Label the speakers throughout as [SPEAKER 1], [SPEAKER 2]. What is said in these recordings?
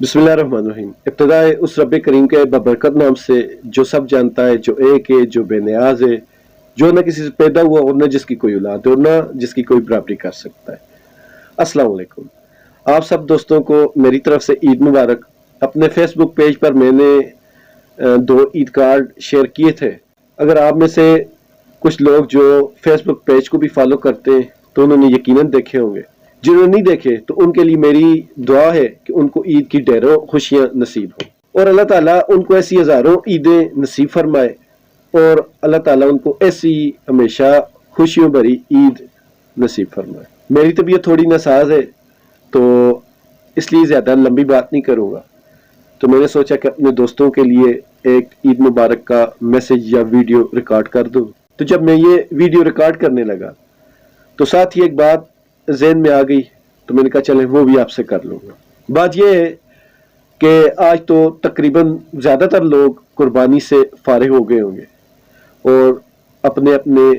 [SPEAKER 1] बिस्मिल्लाहिर्रहमानिर्रहीम। इब्तिदाए उस रब करीम के बबरकत नाम से जो सब जानता है, जो एक है, जो बेनियाज है, जो न किसी से पैदा हुआ और न जिसकी कोई औलाद और न जिसकी कोई बराबरी कर सकता है। अस्सलाम वालेकुम। आप सब दोस्तों को मेरी तरफ से ईद मुबारक। अपने फेसबुक पेज पर मैंने 2 ईद कार्ड शेयर किए थे। अगर आप में से कुछ लोग जो फेसबुक पेज को भी फॉलो करते हैं तो उन्होंने यकीनन देखे होंगे। जिन्होंने नहीं देखे तो उनके लिए मेरी दुआ है कि उनको ईद की ढेरों खुशियां नसीब हो और अल्लाह ताला उनको ऐसी हजारों ईदें नसीब फरमाए और अल्लाह ताला उनको ऐसी हमेशा खुशियों भरी ईद नसीब फरमाए। मेरी तबीयत थोड़ी नासाज है तो इसलिए ज़्यादा लंबी बात नहीं करूँगा, तो मैंने सोचा कि अपने दोस्तों के लिए एक ईद मुबारक का मैसेज या वीडियो रिकॉर्ड कर दूँ। तो जब मैं ये वीडियो रिकॉर्ड करने लगा तो साथ ही एक बात ज़हन में आ गई, तो मैंने कहा चलें वो भी आपसे कर लूँगा। बात यह है कि आज तो तकरीबन ज़्यादातर लोग कुर्बानी से फारिग हो गए होंगे और अपने अपने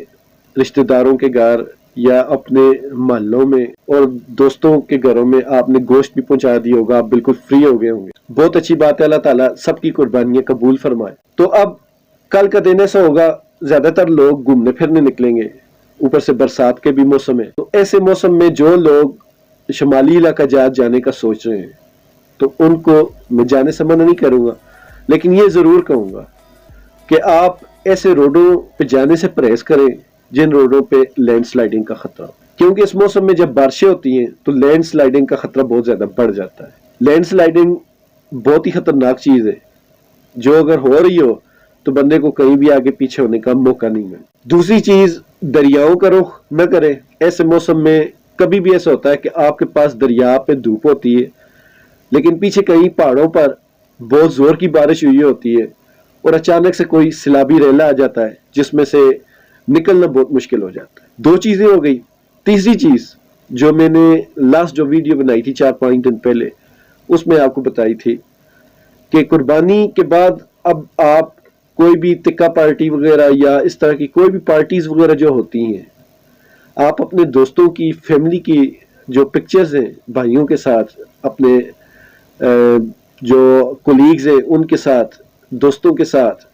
[SPEAKER 1] रिश्तेदारों के घर या अपने मोहल्लों में और दोस्तों के घरों में आपने गोश्त भी पहुंचा दिया होगा, आप बिल्कुल फ्री हो गए होंगे। बहुत अच्छी बात है, अल्लाह ताला सबकी कुर्बानियां कबूल फरमाए। तो अब कल का दिन ऐसा होगा, ज़्यादातर लोग घूमने फिरने निकलेंगे, ऊपर से बरसात के भी मौसम है। तो ऐसे मौसम में जो लोग शमाली इलाका जाने का सोच रहे हैं तो उनको मैं जाने से मना नहीं करूँगा, लेकिन ये ज़रूर कहूँगा कि आप ऐसे रोडों पे जाने से परहेज करें जिन रोडों पे लैंडस्लाइडिंग का खतरा हो, क्योंकि इस मौसम में जब बारिशें होती हैं तो लैंडस्लाइडिंग का खतरा बहुत ज़्यादा बढ़ जाता है। लैंडस्लाइडिंग बहुत ही खतरनाक चीज़ है, जो अगर हो रही हो तो बंदे को कहीं भी आगे पीछे होने का मौका नहीं मिले। दूसरी चीज़, दरियाओं का रुख न करें। ऐसे मौसम में कभी भी ऐसा होता है कि आपके पास दरिया पे धूप होती है लेकिन पीछे कहीं पहाड़ों पर बहुत जोर की बारिश हुई होती है और अचानक से कोई सैलाबी रेला आ जाता है जिसमें से निकलना बहुत मुश्किल हो जाता है। 2 चीज़ें हो गई। तीसरी चीज़ जो मैंने लास्ट जो वीडियो बनाई थी 4-5 दिन पहले, उसमें आपको बताई थी कि कुर्बानी के बाद अब आप कोई भी टिक्का पार्टी वगैरह या इस तरह की कोई भी पार्टीज वगैरह जो होती हैं, आप अपने दोस्तों की, फैमिली की जो पिक्चर्स हैं भाइयों के साथ, अपने जो कोलीग्स हैं उनके साथ, दोस्तों के साथ,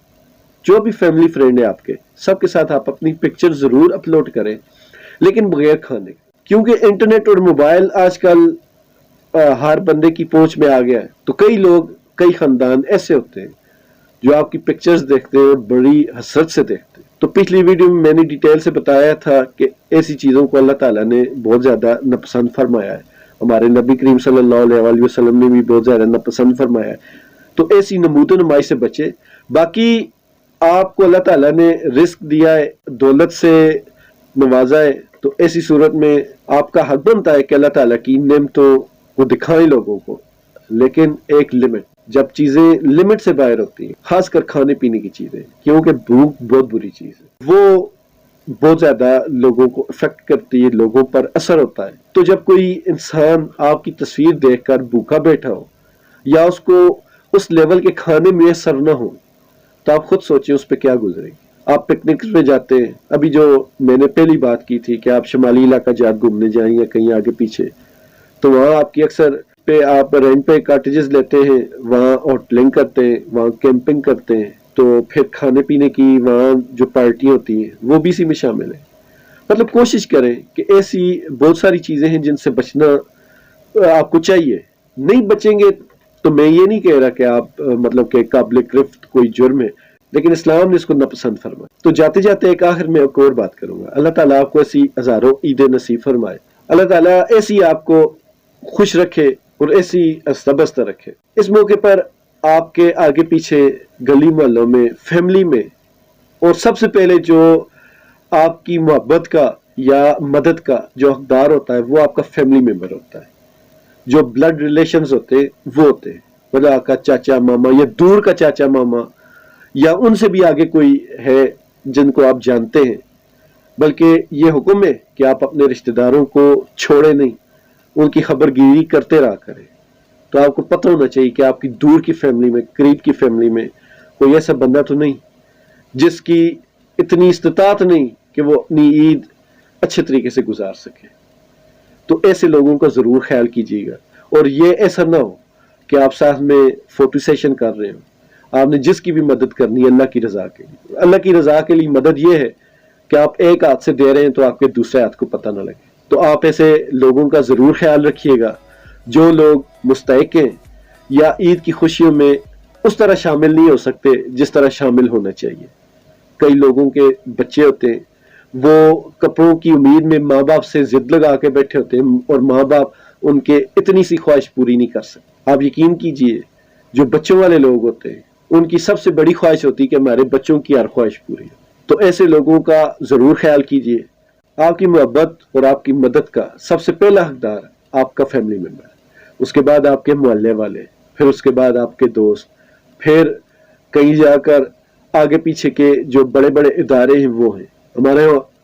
[SPEAKER 1] जो भी फैमिली फ्रेंड है आपके, सबके साथ आप अपनी पिक्चर ज़रूर अपलोड करें, लेकिन बगैर खाने, क्योंकि इंटरनेट और मोबाइल आजकल हर बंदे की पहुंच में आ गया है। तो कई लोग, कई खानदान ऐसे होते हैं जो आपकी पिक्चर्स देखते हैं और बड़ी हसरत से देखते हैं। तो पिछली वीडियो में मैंने डिटेल से बताया था कि ऐसी चीज़ों को अल्लाह ताला ने बहुत ज़्यादा नापसंद फरमाया है, हमारे नबी करीम सल्लल्लाहु अलैहि वसल्लम ने भी बहुत ज़्यादा नापसंद फरमाया है। तो ऐसी नमूद नुमाई से बचे। बाकी आपको अल्लाह ताला ने रिस्क दिया है, दौलत से नवाजा है, तो ऐसी सूरत में आपका हक बनता है कि अल्लाह ताला की नेमतों को दिखाएं लोगों को, लेकिन एक लिमिट। जब चीजें लिमिट से बाहर होती हैं, खासकर खाने पीने की चीजें, क्योंकि भूख बहुत बुरी चीज है, वो बहुत ज्यादा लोगों को इफेक्ट करती है, लोगों पर असर होता है। तो जब कोई इंसान आपकी तस्वीर देखकर भूखा बैठा हो या उसको उस लेवल के खाने में असर न हो, तो आप खुद सोचें उस पर क्या गुजरेगी। आप पिकनिक पे जाते हैं, अभी जो मैंने पहली बात की थी कि आप शमाली इलाका घूमने जाएं या कहीं आगे पीछे, तो वहाँ आपकी अक्सर पे आप रेंट पे कॉटेजेस लेते हैं, वहाँ होटलिंग करते हैं, वहाँ कैंपिंग करते हैं, तो फिर खाने पीने की वहाँ जो पार्टी होती है वो भी इसी में शामिल है। मतलब कोशिश करें कि ऐसी बहुत सारी चीज़ें हैं जिनसे बचना आपको चाहिए। नहीं बचेंगे तो मैं ये नहीं कह रहा कि आप मतलब कि काबिल गिरफ्त कोई जुर्म है, लेकिन इस्लाम ने इसको नापसंद फरमाया। तो जाते जाते एक आखिर में एक और बात करूंगा, अल्लाह ताला आपको ऐसी हजारों ईदें नसीब फरमाए, अल्लाह ताला ऐसी आपको खुश रखे और ऐसी हंसता रखे। इस मौके पर आपके आगे पीछे, गली मोहल्लों में, फैमिली में, और सबसे पहले जो आपकी मोहब्बत का या मदद का जो हकदार होता है वो आपका फैमिली मेंबर होता है। जो ब्लड रिलेशंस होते हैं वो होते हैं, मतलब आपका चाचा मामा या दूर का चाचा मामा या उनसे भी आगे कोई है जिनको आप जानते हैं। बल्कि ये हुक्म है कि आप अपने रिश्तेदारों को छोड़े नहीं, उनकी खबरगिरी करते रहा करें। तो आपको पता होना चाहिए कि आपकी दूर की फैमिली में, करीब की फैमिली में कोई ऐसा बंदा तो नहीं जिसकी इतनी इस्तिताअत नहीं कि वो अपनी ईद अच्छे तरीके से गुजार सके। तो ऐसे लोगों का जरूर ख्याल कीजिएगा और ये ऐसा ना हो کہ آپ ساتھ میں فوٹو سیشن کر رہے ہو، آپ نے جس کی بھی مدد کرنی ہے اللہ کی رضا کے لیے. اللہ کی رضا کے لیے مدد یہ ہے کہ آپ ایک ہاتھ سے دے رہے ہیں تو آپ کے دوسرے ہاتھ کو پتہ نہ لگے. تو آپ ایسے لوگوں کا ضرور خیال رکھیے گا جو لوگ مستحق ہیں یا عید کی خوشیوں میں اس طرح شامل نہیں ہو سکتے جس طرح شامل ہونا چاہیے. کئی لوگوں کے بچے ہوتے ہیں وہ کپڑوں کی امید میں ماں باپ سے ضد لگا کے بیٹھے ہوتے ہیں اور ماں باپ ان کے اتنی سی خواہش پوری نہیں کر سکتے. آپ یقین کیجئے جو بچوں والے لوگ ہوتے ہیں ان کی سب سے بڑی خواہش ہوتی ہے کہ ہمارے بچوں کی ہر خواہش پوری ہو. تو ایسے لوگوں کا ضرور خیال کیجئے. آپ کی محبت اور آپ کی مدد کا سب سے پہلا حقدار آپ کا فیملی ممبر، اس کے بعد آپ کے محلے والے، پھر اس کے بعد آپ کے دوست، پھر کہیں جا کر آگے پیچھے کے جو بڑے بڑے ادارے ہیں وہ ہیں.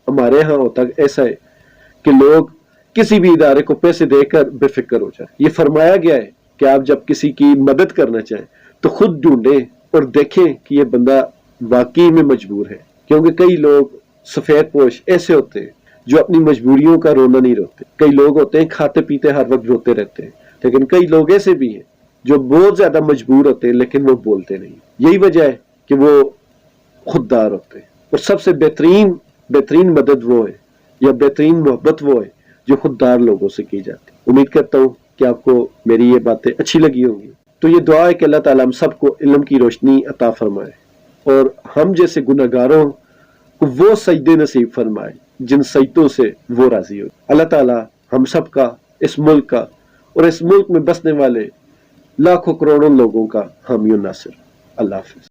[SPEAKER 1] ہمارے ہاں ہوتا ایسا ہے کہ لوگ کسی بھی ادارے کو پیسے دے کر بے فکر ہو جائے. یہ فرمایا گیا ہے کہ آپ جب کسی کی مدد کرنا چاہیں تو خود ڈھونڈیں اور دیکھیں کہ یہ بندہ واقعی میں مجبور ہے. کیونکہ کئی لوگ سفید پوش ایسے ہوتے ہیں جو اپنی مجبوریوں کا رونا نہیں روتے. کئی لوگ ہوتے ہیں کھاتے پیتے ہر وقت روتے رہتے ہیں، لیکن کئی لوگ ایسے بھی ہیں جو بہت زیادہ مجبور ہوتے ہیں لیکن وہ بولتے نہیں. یہی وجہ ہے کہ وہ خوددار ہوتے ہیں. اور سب سے بہترین مدد وہ ہے یا بہترین محبت وہ ہے جو خوددار لوگوں سے کی جاتی. امید کرتا ہوں کہ آپ کو میری یہ باتیں اچھی لگی ہوں گی. تو یہ دعا ہے کہ اللہ تعالیٰ ہم سب کو علم کی روشنی عطا فرمائے اور ہم جیسے گناہگاروں کو وہ سجدے نصیب فرمائے جن سجدوں سے وہ راضی ہو. اللہ تعالیٰ ہم سب کا، اس ملک کا اور اس ملک میں بسنے والے لاکھوں کروڑوں لوگوں کا حامی و ناصر. اللہ حافظ.